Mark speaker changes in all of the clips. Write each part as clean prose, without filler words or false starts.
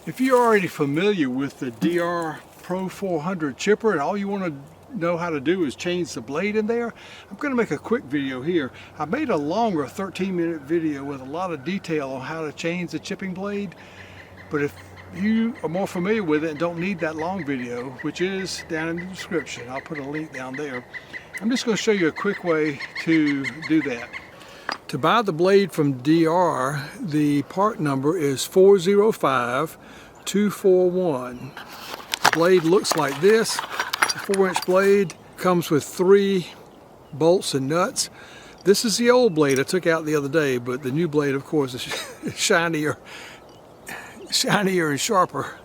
Speaker 1: If you're already familiar with the DR Pro 400 chipper and all you want to know how to do is change the blade in there, I'm going to make a quick video here. I made a longer 13-minute video with a lot of detail on how to change the chipping blade, but if you are more familiar with it and don't need that long video, which is down in the description, I'll put a link down there. I'm just going to show you a quick way to do that. To buy the blade from DR, the part number is 405241. The blade looks like this. It's a 4-inch blade, comes with 3 bolts and nuts. This is the old blade I took out the other day, but the new blade, of course, is shinier and sharper.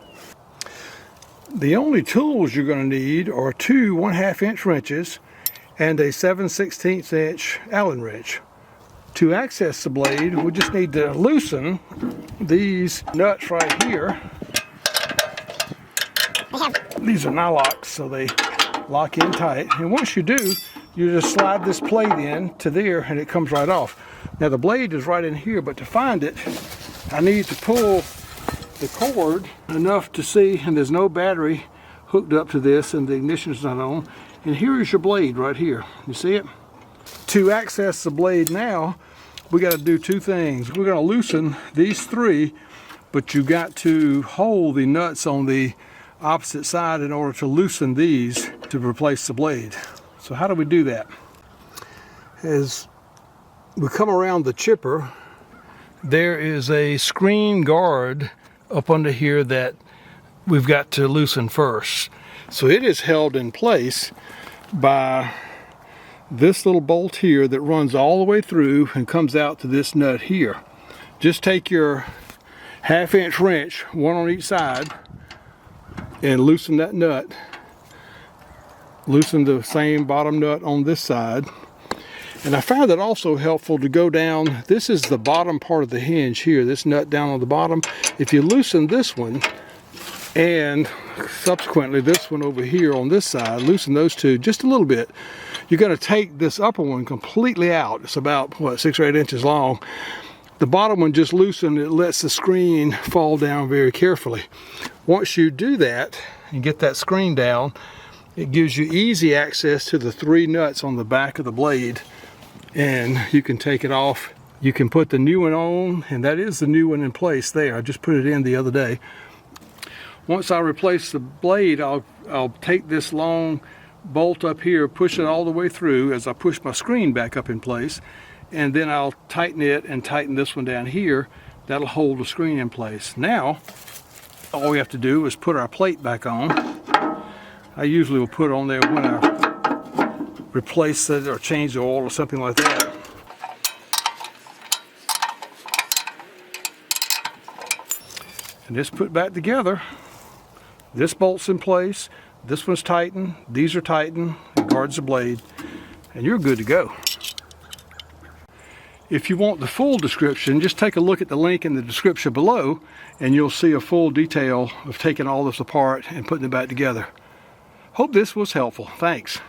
Speaker 1: The only tools you're going to need are 2 1/2-inch wrenches and a 7/16 inch Allen wrench. To access the blade, we just need to loosen these nuts right here. These are nylocks, so they lock in tight. And once you do, you just slide this plate in to there and it comes right off. Now the blade is right in here, but to find it, I need to pull the cord enough to see, and there's no battery hooked up to this and the ignition is not on. And here is your blade right here. You see it? To access the blade now, we got to do 2 things. We're going to loosen these 3, but you got to hold the nuts on the opposite side in order to loosen these to replace the blade. So how do we do that? As we come around the chipper, there is a screen guard up under here that we've got to loosen first. So it is held in place by this little bolt here that runs all the way through and comes out to this nut here. Just take your 1/2-inch wrench, one on each side, and loosen that nut. Loosen the same bottom nut on this side. And I found it also helpful to go down, this is the bottom part of the hinge here, this nut down on the bottom. If you loosen this one, and subsequently this one over here on this side, loosen those 2 just a little bit, you're going to take this upper one completely out. It's about, what, 6 or 8 inches long. The bottom one just loosen, it lets the screen fall down very carefully. Once you do that and get that screen down, it gives you easy access to the 3 nuts on the back of the blade, and you can take it off. You can put the new one on, and that is the new one in place there. I just put it in the other day. Once I replace the blade, I'll take this long bolt up here, push it all the way through as I push my screen back up in place, and then I'll tighten it and tighten this one down here. That'll hold the screen in place. Now all we have to do is put our plate back on. I usually will put it on there when I replace it or change the oil or something like that. And this put back together. This bolt's in place, this one's tightened, these are tightened, it guards the blade, and you're good to go. If you want the full description, just take a look at the link in the description below and you'll see a full detail of taking all this apart and putting it back together. Hope this was helpful. Thanks.